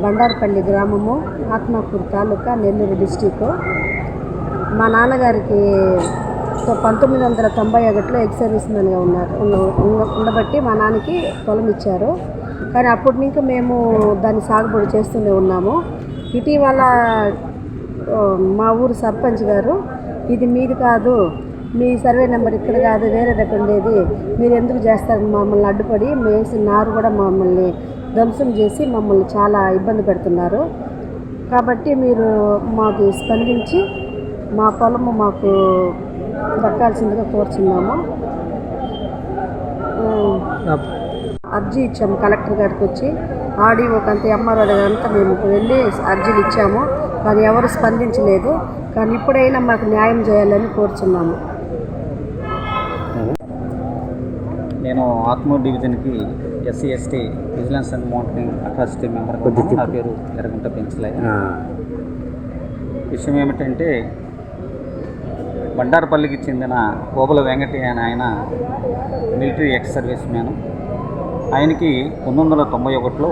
బండారపల్లి గ్రామము, ఆత్మకూరు తాలూకా, నెల్లూరు డిస్టిక్. మా నాన్నగారికి 1991లో ఎక్స్ సర్వీస్ మ్యాన్గా ఉండబట్టి మా నాన్నకి పొలం ఇచ్చారు. కానీ అప్పటి నుంచి మేము దాన్ని సాగుబడి చేస్తూనే ఉన్నాము. ఇటీవల మా ఊరు సర్పంచ్ గారు, ఇది మీది కాదు, మీ సర్వే నెంబర్ ఇక్కడ కాదు, వేరే దగ్గర ఉండేది, మీరు ఎందుకు చేస్తారు, మమ్మల్ని అడ్డుపడి వేసి నారు కూడా మమ్మల్ని ధ్వంసం చేసి మమ్మల్ని చాలా ఇబ్బంది పెడుతున్నారు. కాబట్టి మీరు మాకు స్పందించి మా పొలము మాకు దక్కాల్సిందిగా కోరుచున్నాము. అర్జీ ఇచ్చాము కలెక్టర్ గారికి వచ్చి, ఆర్డీఓకి అంతా, ఎంఆర్ఓ దగ్గర అంతా మేము వెళ్ళి అర్జీలు ఇచ్చాము. కానీ ఎవరు స్పందించలేదు. కానీ ఇప్పుడైనా మాకు న్యాయం చేయాలని కోరుచున్నాము. నేను ఆత్మూరు డివిజన్కి SC ST vigilance and monitoring authority మెంబర్గా ఉన్నాను. నా పేరు ఎర్రగుంట పెంచలయ్య. విషయం ఏమిటంటే, బండారపల్లికి చెందిన కోబల వెంకటి అని ఆయన మిలిటరీ ఎక్స్ సర్వీస్ మ్యాన్. ఆయనకి 1991లో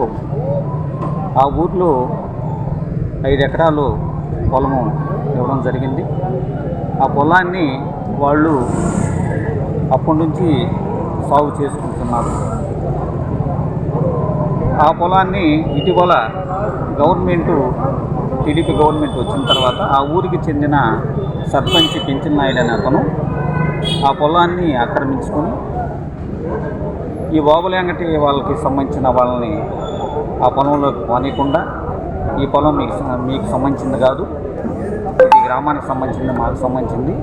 ఆ ఊర్లో 5 ఎకరాలు పొలము ఇవ్వడం జరిగింది. ఆ పొలాన్ని వాళ్ళు అప్పటి నుంచి సాగు చేసుకుంటున్నారు. ఆ పొలాన్ని ఇటీవల టీడీపీ గవర్నమెంట్ వచ్చిన తర్వాత ఆ ఊరికి చెందిన సర్పంచ్ పింఛన్ నాయుడు అనే అతను ఆ పొలాన్ని ఆక్రమించుకొని ఈ బాబుల వెంకటి వాళ్ళకి సంబంధించిన వాళ్ళని ఆ పొలంలోకి పోనీయకుండా, ఈ పొలం మీకు సంబంధించింది కాదు, ఇది గ్రామానికి సంబంధించింది, మాకు సంబంధించింది,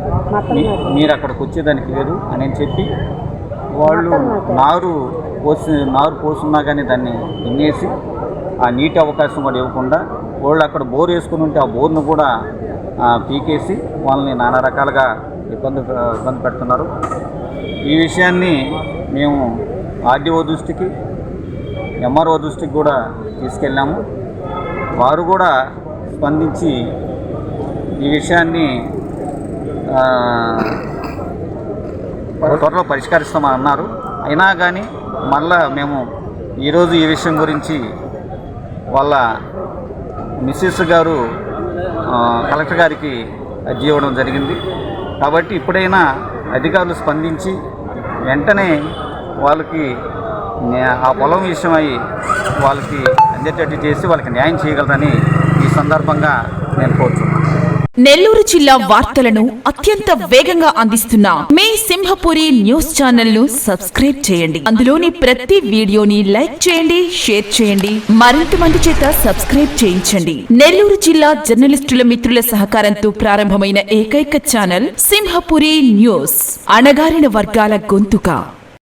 మీరు అక్కడికి వచ్చేదానికి లేదు అని చెప్పి వాళ్ళు నారు పోసున్నా కానీ దాన్ని విన్నేసి ఆ నీటి అవకాశం కూడా ఇవ్వకుండా, వాళ్ళు అక్కడ బోర్ వేసుకుని ఉంటే ఆ బోర్ను కూడా పీకేసి వాళ్ళని నానా రకాలుగా ఇబ్బంది పెడుతున్నారు. ఈ విషయాన్ని మేము ఆర్డీఓ దృష్టికి, ఎంఆర్ఓ దృష్టికి కూడా తీసుకెళ్ళాము. వారు కూడా స్పందించి ఈ విషయాన్ని త్వరలో పరిష్కరిస్తామని అన్నారు. అయినా కానీ మళ్ళా మేము ఈరోజు ఈ విషయం గురించి వాళ్ళ మిస్సెస్ గారు కలెక్టర్ గారికి అర్జీ ఇవ్వడం జరిగింది. కాబట్టి ఇప్పుడైనా అధికారులు స్పందించి వెంటనే వాళ్ళకి ఆ పొలం విషయమై వాళ్ళకి అందేటట్టు చేసి వాళ్ళకి న్యాయం చేయగలరని ఈ సందర్భంగా నేను కోరుతున్నాను. నెల్లూరు జిల్లా వార్తలను అత్యంత వేగంగా అందిస్తున్న మీ సింహపురి న్యూస్ ఛానల్ ను సబ్స్క్రైబ్ చేయండి. అందులోని ప్రతి వీడియోని లైక్ చేయండి, షేర్ చేయండి, మరింత మంది చేత సబ్స్క్రైబ్ చేయించండి. నెల్లూరు జిల్లా జర్నలిస్టుల మిత్రుల సహకారంతో ప్రారంభమైన ఏకైక ఛానల్ సింహపురి న్యూస్, అణగారిన వర్గాల గొంతుక.